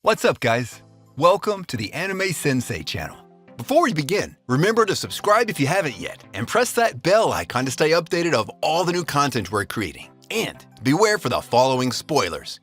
What's up, guys? Welcome to the Anime Sensei channel. Before we begin, remember to subscribe if you haven't yet, and press that bell icon to stay updated of all the new content we're creating. And beware for the following spoilers.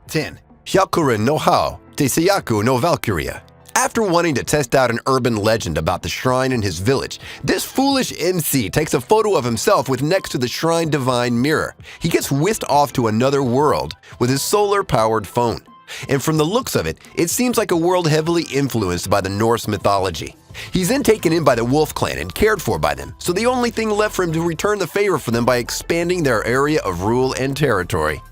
Ten. Hyakura no Hao, Teisayaku no Valkyria. After wanting to test out an urban legend about the shrine in his village, this foolish MC takes a photo of himself with next to the shrine divine mirror. He gets whisked off to another world with his solar-powered phone. And from the looks of it, it seems like a world heavily influenced by the Norse mythology. He's then taken in by the Wolf Clan and cared for by them, so the only thing left for him to return the favor for them by expanding their area of rule and territory.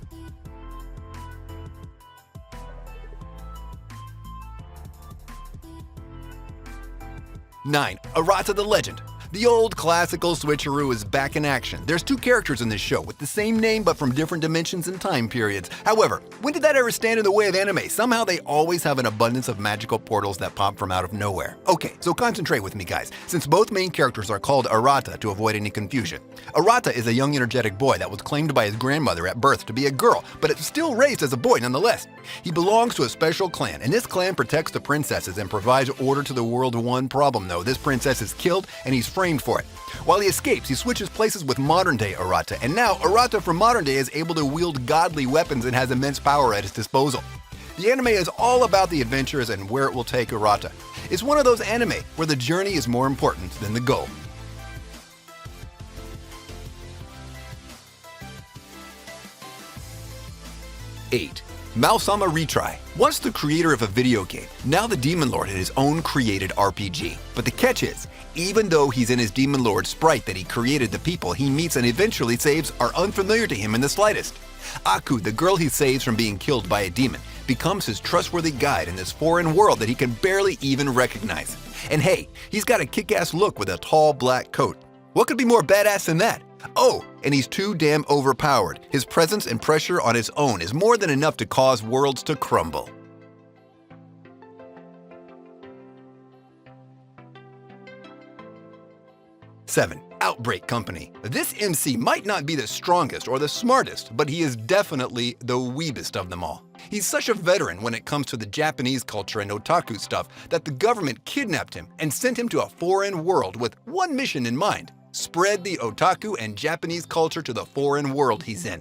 Nine. Arata the Legend. The old classical switcheroo is back in action. There's two characters in this show with the same name but from different dimensions and time periods. However, when did that ever stand in the way of anime? Somehow they always have an abundance of magical portals that pop from out of nowhere. Okay, so concentrate with me, guys, since both main characters are called Arata to avoid any confusion. Arata is a young energetic boy that was claimed by his grandmother at birth to be a girl, but it's still raised as a boy nonetheless. He belongs to a special clan, and this clan protects the princesses and provides order to the world. One problem though, this princess is killed and he's framed for it. While he escapes, he switches places with modern-day Arata, and now Arata from modern day is able to wield godly weapons and has immense power at his disposal. The anime is all about the adventures and where it will take Arata. It's one of those anime where the journey is more important than the goal. Eight. Mao-sama Retry. Once the creator of a video game, now the Demon Lord in his own created RPG. But the catch is, even though he's in his Demon Lord sprite that he created, the people he meets and eventually saves are unfamiliar to him in the slightest. Aku, the girl he saves from being killed by a demon, becomes his trustworthy guide in this foreign world that he can barely even recognize. And hey, he's got a kick-ass look with a tall black coat. What could be more badass than that? Oh, and he's too damn overpowered. His presence and pressure on his own is more than enough to cause worlds to crumble. Seven. Outbreak Company. This MC might not be the strongest or the smartest, but he is definitely the weebest of them all. He's such a veteran when it comes to the Japanese culture and otaku stuff that the government kidnapped him and sent him to a foreign world with one mission in mind: spread the otaku and Japanese culture to the foreign world he's in.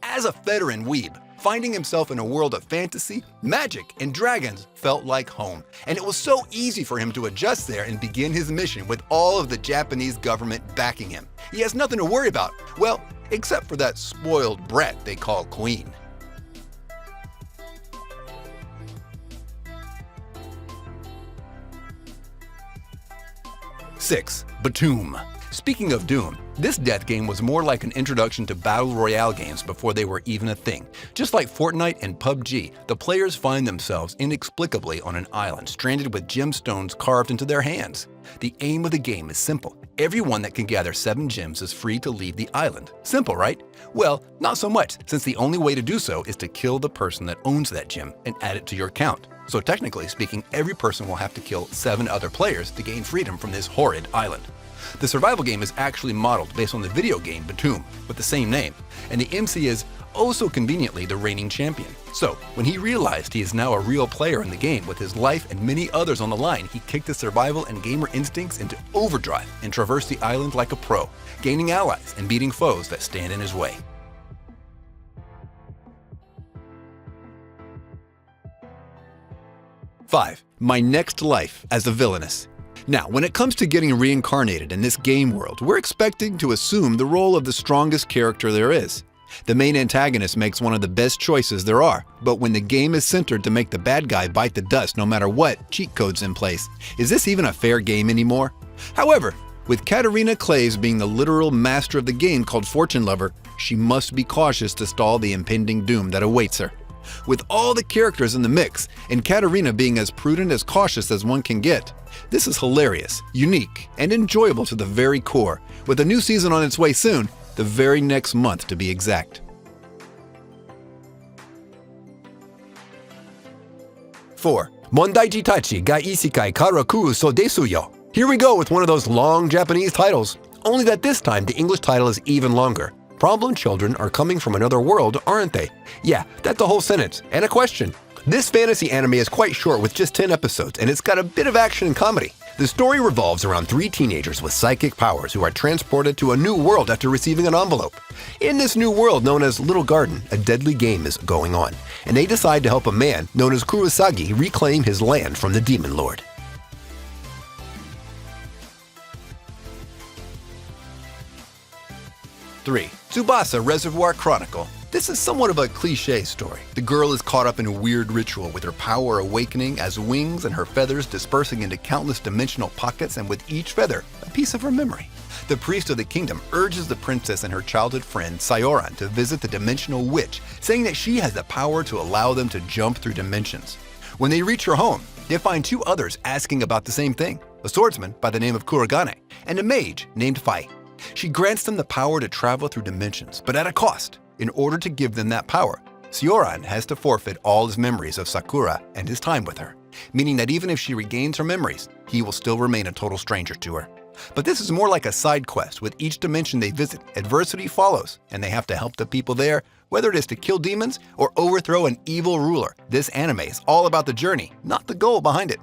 As a veteran weeb, finding himself in a world of fantasy, magic, and dragons felt like home, and it was so easy for him to adjust there and begin his mission with all of the Japanese government backing him. He has nothing to worry about, well, except for that spoiled brat they call Queen. Six. Batum. Speaking of Doom, this death game was more like an introduction to Battle Royale games before they were even a thing. Just like Fortnite and PUBG, the players find themselves inexplicably on an island, stranded with gemstones carved into their hands. The aim of the game is simple. Everyone that can gather 7 gems is free to leave the island. Simple, right? Well, not so much, since the only way to do so is to kill the person that owns that gem and add it to your count. So technically speaking, every person will have to kill 7 other players to gain freedom from this horrid island. The survival game is actually modeled based on the video game Batum, with the same name, and the MC is oh so conveniently the reigning champion. So, when he realized he is now a real player in the game with his life and many others on the line, he kicked his survival and gamer instincts into overdrive and traversed the island like a pro, gaining allies and beating foes that stand in his way. Five. My next life as a villainess. Now, when it comes to getting reincarnated in this game world, we're expecting to assume the role of the strongest character there is. The main antagonist makes one of the best choices there are, but when the game is centered to make the bad guy bite the dust no matter what cheat code's in place, is this even a fair game anymore? However, with Katarina Claves being the literal master of the game called Fortune Lover, she must be cautious to stall the impending doom that awaits her. With all the characters in the mix, and Katarina being as prudent as cautious as one can get, this is hilarious, unique, and enjoyable to the very core, with a new season on its way soon, the very next month to be exact. 4. Mondaiji Tachi ga Isekai Karaku so desu yo. Here we go with one of those long Japanese titles, only that this time the English title is even longer. Problem children are coming from another world, aren't they? Yeah, that's a whole sentence, and a question. This fantasy anime is quite short with just 10 episodes, and it's got a bit of action and comedy. The story revolves around 3 teenagers with psychic powers who are transported to a new world after receiving an envelope. In this new world known as Little Garden, a deadly game is going on, and they decide to help a man known as Kurosagi reclaim his land from the Demon Lord. Three, Tsubasa Reservoir Chronicle. This is somewhat of a cliché story. The girl is caught up in a weird ritual with her power awakening as wings and her feathers dispersing into countless dimensional pockets, and with each feather, a piece of her memory. The priest of the kingdom urges the princess and her childhood friend Sayoran to visit the dimensional witch, saying that she has the power to allow them to jump through dimensions. When they reach her home, they find 2 others asking about the same thing, a swordsman by the name of Kurogane and a mage named Fai. She grants them the power to travel through dimensions, but at a cost. In order to give them that power, Sayoran has to forfeit all his memories of Sakura and his time with her, meaning that even if she regains her memories, he will still remain a total stranger to her. But this is more like a side quest. With each dimension they visit, adversity follows, and they have to help the people there, whether it is to kill demons or overthrow an evil ruler. This anime is all about the journey, not the goal behind it.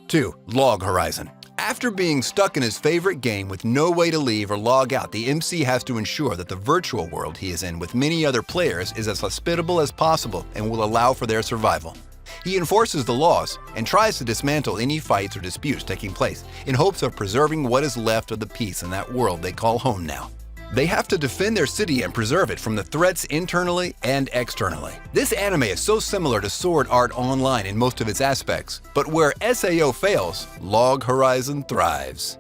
2. Log Horizon. After being stuck in his favorite game with no way to leave or log out, the MC has to ensure that the virtual world he is in with many other players is as hospitable as possible and will allow for their survival. He enforces the laws and tries to dismantle any fights or disputes taking place in hopes of preserving what is left of the peace in that world they call home now. They have to defend their city and preserve it from the threats internally and externally. This anime is so similar to Sword Art Online in most of its aspects, but where SAO fails, Log Horizon thrives.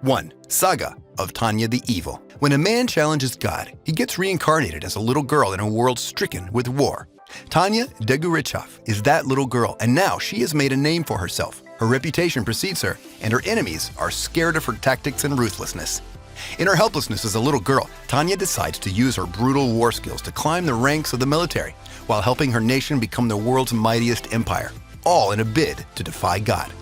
1. Saga of Tanya the Evil. When a man challenges God, he gets reincarnated as a little girl in a world stricken with war. Tanya Degurichov is that little girl, and now she has made a name for herself. Her reputation precedes her, and her enemies are scared of her tactics and ruthlessness. In her helplessness as a little girl, Tanya decides to use her brutal war skills to climb the ranks of the military, while helping her nation become the world's mightiest empire, all in a bid to defy God.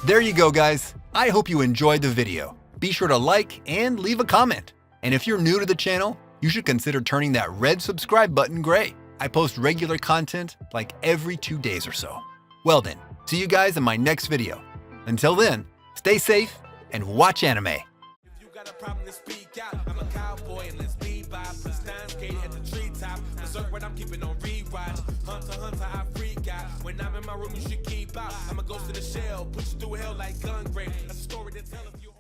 There you go, guys. I hope you enjoyed the video. Be sure to like and leave a comment. And if you're new to the channel, you should consider turning that red subscribe button gray. I post regular content like every 2 days or so. Well then, see you guys in my next video. Until then, stay safe and watch anime. If you got a problem to speak out, I'm a cowboy and let's be by. Put Stein skate at the treetop. Berserk what I'm keeping on rewatch. Hunter, I freak out. When I'm in my room, you should keep out. I'm a ghost in the shell, push through hell like gun grave. That's a story to tell of you.